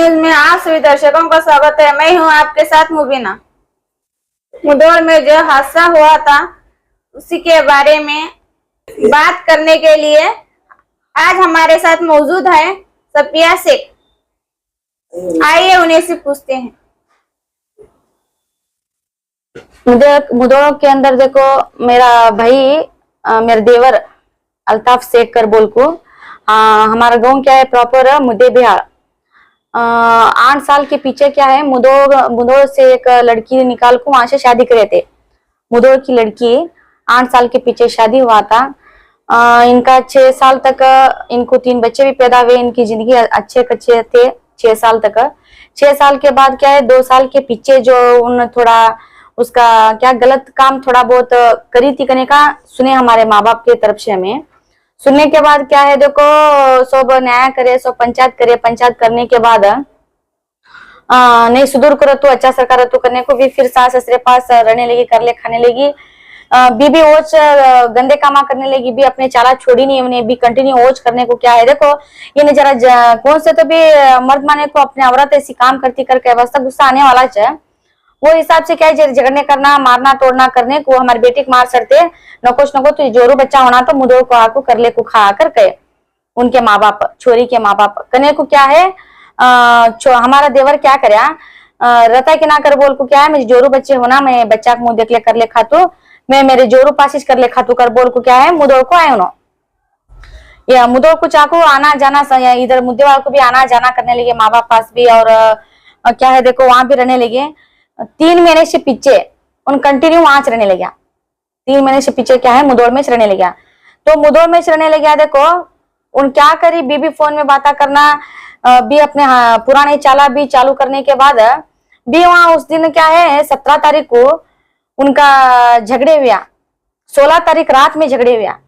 News में आप सभी दर्शकों का स्वागत है। मैं हूं आपके साथ मुबीना। मुधोल में जो हादसा हुआ था उसी के बारे में बात करने के लिए आज हमारे साथ मौजूद है सफिया शेख। आइए उन्हें से पूछते हैं। मुधोल के अंदर देखो, मेरा भाई मेरा देवर अल्ताफ शेख कर बोल को हमारा गांव क्या है प्रॉपर मुद्दे बिहार। 8 साल के पीछे क्या है मुधोल से एक लड़की निकाल को वहां से शादी करे थे। मुधोल की लड़की 8 साल के पीछे शादी हुआ था। इनका 6 साल तक इनको 3 बच्चे भी पैदा हुए। इनकी जिंदगी अच्छे थे 6 साल तक। 6 साल के बाद क्या है 2 साल के पीछे जो उन थोड़ा उसका क्या गलत काम थोड़ा बहुत करी थी करने का सुने हमारे माँ बाप की तरफ से। हमें सुनने के बाद क्या है देखो सब न्याय करे, सब पंचायत करे। पंचायत करने के बाद नहीं सुधर करो तो अच्छा सरकार तो करने को भी फिर सास ससुरे पास रहने लगी, कर ले खाने लगी। बीबी ओच गंदे कामा करने लगी, भी अपने चाला छोड़ी नहीं, उन्हें भी कंटिन्यू ओच करने को क्या है देखो ये जरा कौन से तो भी मर्द माने को अपने औरत ऐसी काम करती करके अवस्था गुस्सा आने वाला है। वो हिसाब से क्या है झगड़ने करना मारना तोड़ना करने को हमारे बेटी को मार सकते नको तो जोरू बच्चा होना तो मुदो को आको कर ले को खा कर कहे उनके माँ बाप छोरी के माँ बाप करने को क्या है हमारा देवर क्या करे रता के ना कर बोल को क्या है मुझे जोरू बच्चे होना मैं बच्चा को मुंह देख ले कर ले खातू मैं मेरे जोरू पासिश कर ले खातू कर बोल को क्या है मुदो को आए उन्हों या मुदो को चाकू आना जाना इधर मुद्दे वालों को भी आना जाना करने लगे माँ बाप पास भी। और क्या है देखो वहां भी रहने लगे। 3 महीने से पीछे उन कंटिन्यू वहां रहने लगे। 3 महीने से पीछे क्या है मुधोल में रहने लगे। तो मुधोल में रहने लगे देखो उन क्या करी बीबी फोन में बातें करना भी अपने पुराने चाला भी चालू करने के बाद भी वहां उस दिन क्या है 17 तारीख को उनका झगड़े हुआ। 16 तारीख रात में झगड़े हुआ।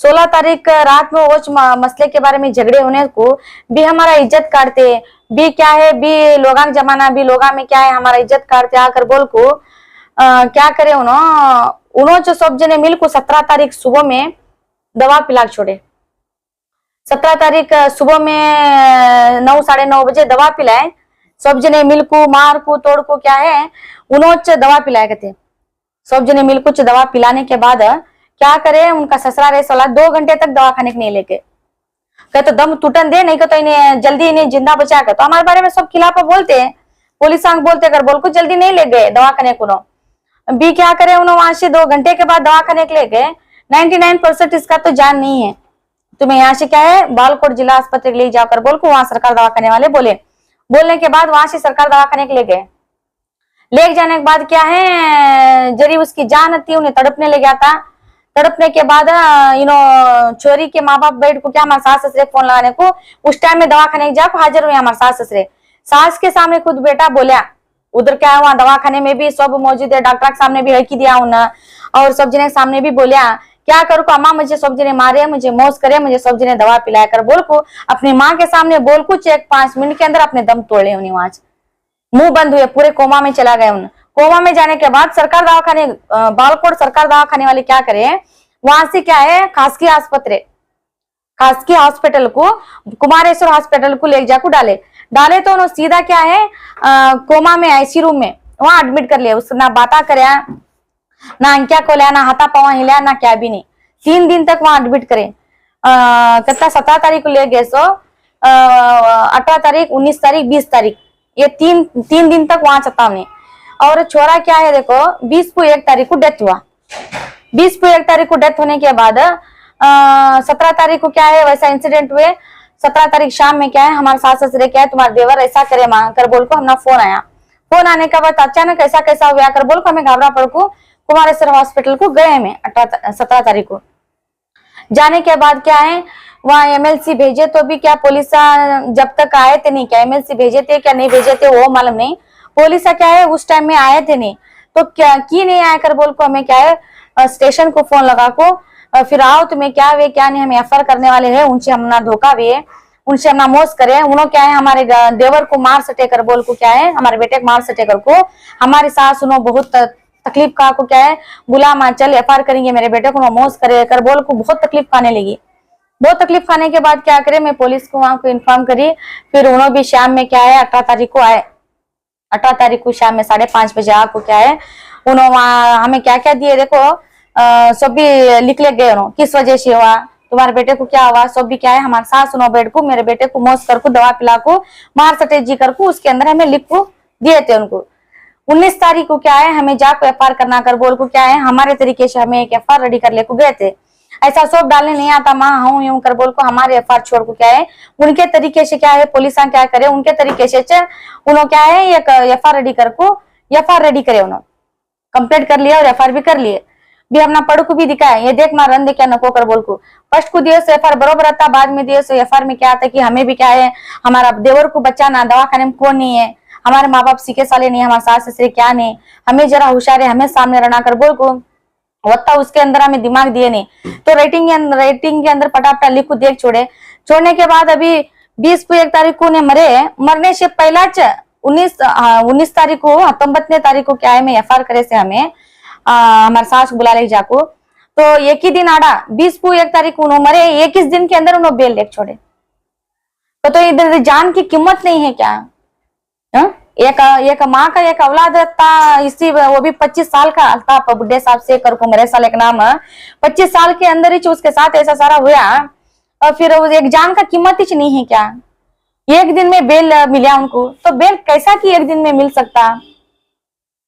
16 तारीख रात में उस मसले के बारे में झगड़े होने को भी हमारा इज्जत काटते भी क्या है भी लोगा जमाना भी लोगा में क्या है हमारा इज्जत काटते आकर बोल को क्या करे उन्होंने जो सब जने मिल को 17 तारीख सुबह में दवा पिला छोड़े। 17 तारीख सुबह में 9 साढ़े 9 बजे दवा पिलाए सब जने मिल को मार को तोड़ को क्या है उन्होंने दवा पिलाए कहते। सब जने मिल कुछ दवा पिलाने के बाद क्या करे उनका ससुरा रहे साला 2 घंटे तक दवा खाने के नहीं लेके कहे तो दम टूटन दे नहीं तो इन्हें जल्दी इन्हें जिंदा बचा कर। तो हमारे बारे में सब खिलाफ बोलते हैं पुलिस बोलते कर बोल को जल्दी नहीं ले गए दवा खाने को भी क्या करे उन्होंने वहां से 2 घंटे के बाद दवा खाने के ले गए। 99% इसका तो जान नहीं है। तुम्हें यहाँ से क्या है बालकोट जिला अस्पताल ले जाकर बोल को वहां सरकार दवा खाने वाले बोलने के बाद वहां से सरकार दवा खाने के ले गए। ले जाने के बाद क्या है जरी उसकी जान थी उन्हें तड़पने ले गया था। तड़पने के बाद छोरी के माँ बाप बैठ को क्या हमारे सास ससुरे फोन लगाने को उस टाइम में दवाखाने जाकर हाजिर हुए हमारे सास ससुरे। सास के सामने खुद बेटा बोलिया उधर क्या हुआ दवाखाने में भी सब मौजूद है डॉक्टर के सामने भी हकी दिया उन्हें और सब जने के सामने भी बोलिया क्या करूँ को अम्मा मुझे सब जने मारे मुझे मौज करे मुझे सब जने दवा पिलाया कर बोल को अपनी माँ के सामने बोल को चेक 5 मिनट के अंदर अपने दम तोड़े उन्हें वहां मुंह बंद हुए पूरे कोमा में चला गए। कोमा में जाने के बाद सरकार दवाखाने बालकोट सरकार दवाखाने वाले क्या करे वहां से क्या है खासगी हॉस्पिटल को कुमारेश्वर हॉस्पिटल को ले जाकर डाले तो उन्होंने सीधा क्या है कोमा में आईसी रूम में वहां एडमिट कर लिया। उससे ना बाता करे ना अंक्या को लिया ना हाथा पावा हिलाया ना क्या भी नहीं। 3 दिन तक वहां एडमिट करे कितना 17 तारीख को ले गए सो 18 तारीख 19 तारीख 20 तारीख ये 3 दिन तक वहां चेतावनी। और छोरा क्या है देखो 20 को 1 तारीख को डेथ हुआ। 20 को 1 तारीख को डेथ होने के बाद 17 तारीख को क्या है वैसा इंसिडेंट हुए। 17 तारीख शाम में क्या है हमारे सास ससुरे क्या है तुम्हारे देवर ऐसा करे मांग कर बोल को हमारा फोन आया। फोन आने के बाद अचानक ऐसा कैसा हुआ कर बोल को हमें घबरा पड़ को कुमारेश्वर हॉस्पिटल को गए हमें 17 तारीख को। जाने के बाद क्या है वहाँ एमएलसी भेजे तो भी क्या पुलिस जब तक आए थे नहीं क्या एमएलसी भेजे थे क्या नहीं भेजे थे वो मालूम नहीं। पुलिस क्या है उस टाइम में आए थे नहीं तो क्या की नहीं आया कर बोल को हमें क्या है स्टेशन को फोन लगा को फिर आओ तुम्हें क्या वे क्या नहीं हम एफआईआर करने वाले हैं उनसे हमना धोखा भी है उनसे हमना मोस करे उन्होंने क्या है हमारे देवर को मार सटे कर बोल को क्या है हमारे बेटे को मार सटे कर को हमारी सास उन्होंने बहुत तकलीफ का को क्या है बुला माँ चल एफआईआर करेंगे मेरे बेटे को मोस करे कर बोल को बहुत तकलीफ पाने लगी। बहुत तकलीफ खाने के बाद क्या करे, मैं पुलिस को वहां को इन्फॉर्म करी। फिर उन्होंने भी शाम में क्या है 18 तारीख को आए, 18 तारीख को शाम में 5:30 बजे आपको क्या है उन्होंने वहां हमें क्या क्या दिए देखो, सब भी लिख ले गए उन्होंने, किस वजह से हुआ, तुम्हारे बेटे को क्या हुआ, सब भी क्या है हमारे सास सुनो बेट को, मेरे बेटे को मोस कर को दवा पिला को मार सटे जी कर को, उसके अंदर हमें लिख को दिए थे उनको। 19 तारीख को क्या है हमें जाको एफआईआर करना कर बोल को क्या है हमारे तरीके से हमें एक एफआईआर रेडी कर ले को गए थे। ऐसा सब डालने नहीं आता माँ हूँ यूं कर बोल को हमारे एफआईआर छोड़ को क्या है उनके तरीके से क्या है पुलिस क्या करे उनके तरीके से उन्होंने क्या है एक एफआईआर रेडी कर को एफआईआर रेडी करे, उन्होंने कंप्लीट कर लिया और एफआईआर भी कर लिए। भी अपना पढ़ को भी दिखाया, ये देख मार रन दे क्या नको कर बोल को फर्स्ट को दिए एफआईआर बरोबर आता, बाद में दिए एफआईआर में क्या आता कि हमें भी क्या है हमारा देवर को बच्चा ना दवा खाने में कौन नहीं है, हमारे माँ बाप सीखे साले नहीं, हमारे सास ससुर क्या नहीं, हमें जरा होशियार है, हमें सामने रहना कर बोल को होता, उसके अंदर हमें दिमाग दिए नहीं। तो रेटिंग के अंदर पटापटा लिख को देख छोड़ने के बाद अभी 20 को 1 तारीख को उन्हें मरने से पहला 19 तारीख को 19 तारीख को क्या है मैं एफआईआर करे से हमें हमारे सास बुला ले जाको, तो एक ही दिन आड़ा 20 को 1 तारीख को उन्होंने मरे, 21 दिन के अंदर उन्होंने बेल लेके छोड़े। तो इधर जान की कीमत नहीं है क्या? एक माँ का एक औलाद था, इसी वो भी 25 साल का था बुड्ढे साहब से कर को मेरे साल एक नाम 25 साल के अंदर ही उसके साथ ऐसा सारा हुआ, और फिर एक जान का कीमत ही नहीं है क्या? एक दिन में बेल मिला उनको, तो बेल कैसा कि एक दिन में मिल सकता?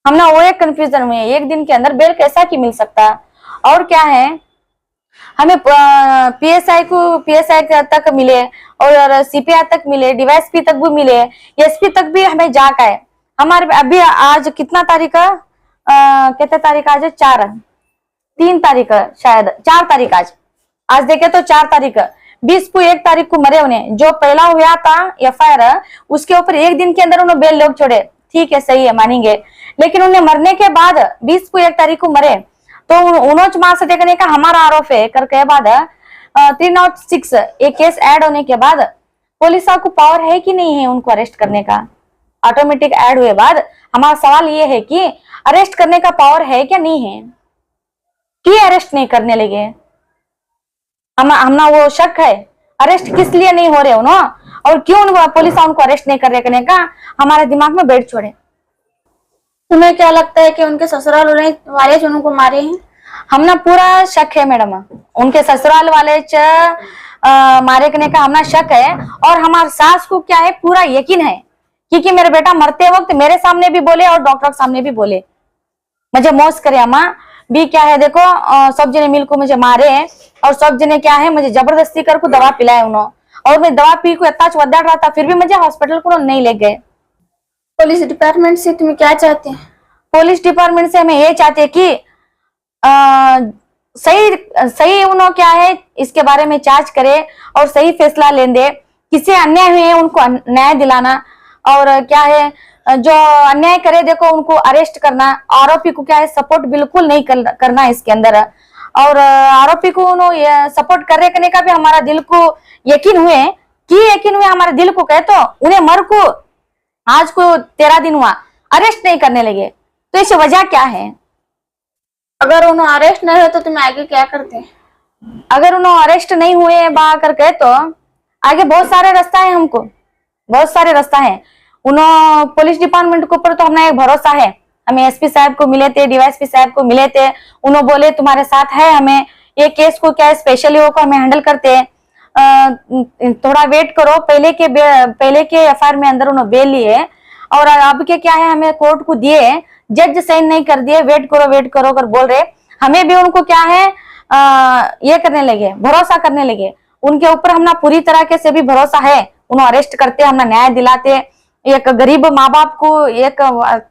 हम ना वो एक कंफ्यूजन हुए, एक दिन के अंदर बेल कैसा कि मिल सकता? और क्या है हमें पीएसआई तक मिले और सीपीआई तक मिले, डीवाईएसपी तक भी मिले, एसपी तक भी हमें जाकर है। हमारे अभी आज कितना तारीख है, कितने तारीख आज है 3 तारीख शायद 4 तारीख आज देखे तो 4 तारीख 20 को 1 तारीख को मरे उन्हें, जो पहला हुआ था एफआईआर उसके ऊपर एक दिन के अंदर उन्हें बेल लोग छोड़े, ठीक है सही है मानेंगे, लेकिन उन्हें मरने के बाद 20 को 1 तारीख को मरे, तो उन्होंने मार से देखने का हमारा आरोप है करके बाद 306 एक केस ऐड होने के बाद पुलिस को पावर है कि नहीं है उनको अरेस्ट करने का? ऑटोमेटिक ऐड हुए बाद हमारा सवाल ये है कि अरेस्ट करने का पावर है क्या नहीं है, क्यों अरेस्ट नहीं करने लगे? हमना वो शक है अरेस्ट किस लिए नहीं हो रहे उन्होंने, और क्यों पुलिस उनको अरेस्ट नहीं करने का हमारे दिमाग में बैठ छोड़े। तुम्हें क्या लगता है कि उनके ससुराल वाले जो उनको मारे हैं? हमना पूरा शक है मैडम, उनके ससुराल वाले मारे करने का हमना शक है, और हमारे सास को क्या है पूरा यकीन है, क्योंकि मेरे बेटा मरते वक्त मेरे सामने भी बोले और डॉक्टर के सामने भी बोले मुझे मौज करे अम्मा भी क्या है देखो सब जने मिल को मुझे मारे हैं, और सब जने क्या है मुझे जबरदस्ती कर को दवा पिलाए उन्होंने, और मैं दवा पी को इतना चौदह रहा था फिर भी मुझे हॉस्पिटल को नहीं ले गए। पुलिस डिपार्टमेंट से तुम क्या चाहते हैं? पुलिस डिपार्टमेंट से हमें ये चाहते हैं कि सही उन्होंने क्या है इसके बारे में जांच करे और सही फैसला ले दे, किसी अन्याय हुए हैं उनको न्याय दिलाना, और क्या है जो अन्याय करे देखो उनको अरेस्ट करना, आरोपी को क्या है सपोर्ट बिल्कुल नहीं करना इसके अंदर, और आरोपी को उन्होंने सपोर्ट करने का भी हमारा दिल को यकीन हुए हमारे दिल को कहे, तो उन्हें मर को आज को 13 दिन हुआ अरेस्ट नहीं करने लगे, तो इस वजह क्या है? अगर उन्होंने अरेस्ट नहीं हुए तो तुम आगे क्या करते हैं? अगर उन्होंने अरेस्ट नहीं हुए बा करके तो आगे बहुत सारे रास्ता है, हमको बहुत सारे रास्ता है। उन्होंने पुलिस डिपार्टमेंट के ऊपर तो हमें एक भरोसा है, हमें एसपी साहब को मिले थे, डीवाईएसपी साहब को मिले थे, उन्होंने बोले तुम्हारे साथ है, हमें ये केस को क्या स्पेशली वो को हमें हैंडल करते हैं, थोड़ा वेट करो, पहले के एफआईआर में अंदर उन्होंने बेल लिए, और अब के क्या है हमें कोर्ट को दिए, जज साइन नहीं कर दिए, वेट करो कर बोल रहे, हमें भी उनको क्या है ये करने लगे, भरोसा करने लगे, उनके ऊपर हमने पूरी तरह से भी भरोसा है, उन्हें अरेस्ट करते, हमने न्याय दिलाते, एक गरीब माँ बाप को एक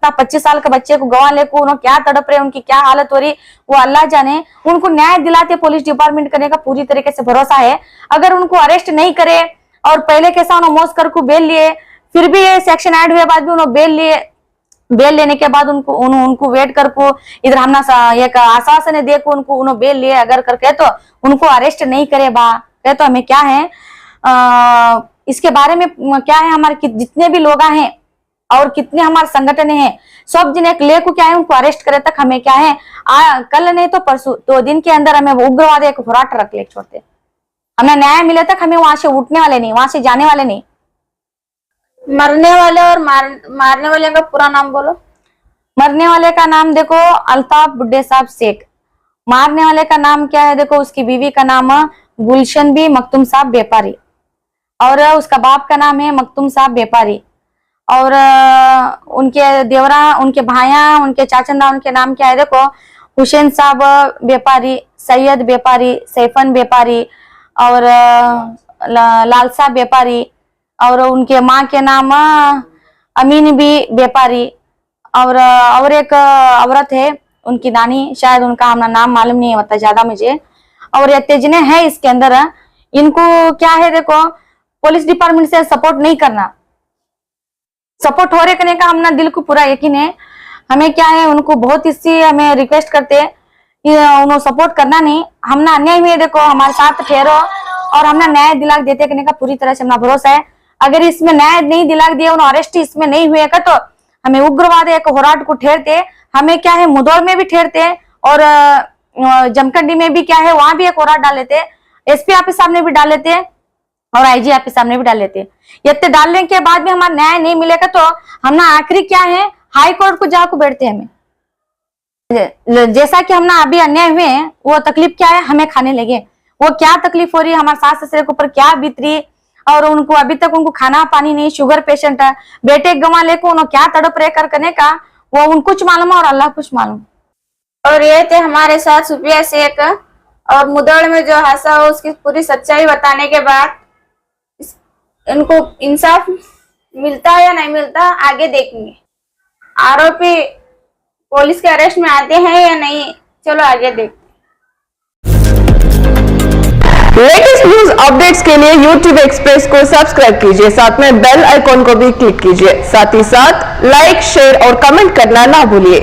25 साल के बच्चे को गवा ले को उन्होंने क्या तड़प रहे, उनकी क्या हालत हो रही वो अल्लाह जाने, उनको न्याय दिलाते पुलिस डिपार्टमेंट करने का पूरी तरीके से भरोसा है। अगर उनको अरेस्ट नहीं करे और पहले कैसा उन्होंने मोस कर को बेल लिए, फिर भी ये सेक्शन ऐड हुए बाद भी उन्होंने बेल लेने के बाद उनको वेट कर को इधर हमना एक आश्वासन दे को उन्होंने बेल लिए, अगर करके तो उनको अरेस्ट नहीं करे बा कहे तो हमें क्या है इसके बारे में क्या है हमारे जितने भी लोग हैं और कितने हमारे संगठन हैं सब जन एक ले को क्या है उनको अरेस्ट करे तक हमें क्या है कल नहीं तो परसों 2 दिन के अंदर हमें उग्रवाद एक फुराट रख ले छोड़ते, हमें न्याय मिले तक हमें वहां से उठने वाले नहीं, वहां से जाने वाले नहीं। मरने वाले और मारने वाले का पूरा नाम बोलो। मरने वाले का नाम देखो अल्ताफ बुड्ढे साहब शेख। मारने वाले का नाम क्या है देखो, उसकी बीवी का नाम गुलशन बी मखदूम साहब व्यापारी और उसका बाप का नाम है मखदूम साहब व्यापारी और उनके देवरा, उनके भाया, उनके चाचंदा, उनके नाम क्या है देखो, हुसैन साहब व्यापारी, सैयद व्यापारी, सैफन व्यापारी और लाल साहब व्यापारी और उनके माँ के नाम अमीन बी व्यापारी और एक औरत है उनकी नानी, शायद उनका हमारा नाम मालूम नहीं होता ज्यादा मुझे। और ये तेजने है इसके अंदर। इनको क्या है देखो, पुलिस डिपार्टमेंट से सपोर्ट नहीं करना, सपोर्ट हो रहे करने का हमने दिल को पूरा यकीन है। हमें क्या है उनको बहुत इससे हमें रिक्वेस्ट करते हैं उन्होंने सपोर्ट करना नहीं। हमने अन्याय में देखो हमारे साथ ठहरो और हमने न्याय दिला देते करने का पूरी तरह से हमारा भरोसा है। अगर इसमें न्याय नहीं दिला दिया, उन्होंने अरेस्ट इसमें नहीं हुए का तो हमें उग्रवाद एक होराट को ठहरते, हमें क्या है मुदौड़ में भी ठहरते और जमखंडी में भी क्या है वहां भी एक होराट डाल लेते, एसपी ऑफिस सामने भी डाल लेते और आईजी ऑफिस सामने भी डाल लेते। इतने डालने के बाद भी हमारा न्याय नहीं मिलेगा तो हम ना आखिरी क्या है हाई कोर्ट को जाकर बैठते हैं। हमें जैसा कि हम ना अभी अन्याय हुए हैं वो तकलीफ क्या है हमें खाने लगे, वो क्या तकलीफ हो रही है हमारे सास ससुर के ऊपर क्या बीत रही और उनको अभी तक उनको खाना पानी नहीं, शुगर पेशेंट है, बेटे गंवा लेको उन्होंने क्या तड़प रहे करने का वो उनको कुछ मालूम है और अल्लाह कुछ मालूम। और ये थे हमारे साथ सुफिया शेख और मुदौड़ में जो हादसा हो उसकी पूरी सच्चाई बताने के बाद इनको इंसाफ मिलता है या नहीं मिलता आगे देखेंगे। आरोपी पुलिस के अरेस्ट में आते हैं या नहीं, चलो आगे देखते। लेटेस्ट न्यूज अपडेट्स के लिए YouTube एक्सप्रेस को सब्सक्राइब कीजिए, साथ में बेल आइकॉन को भी क्लिक कीजिए, साथ ही साथ लाइक शेयर और कमेंट करना ना भूलिए।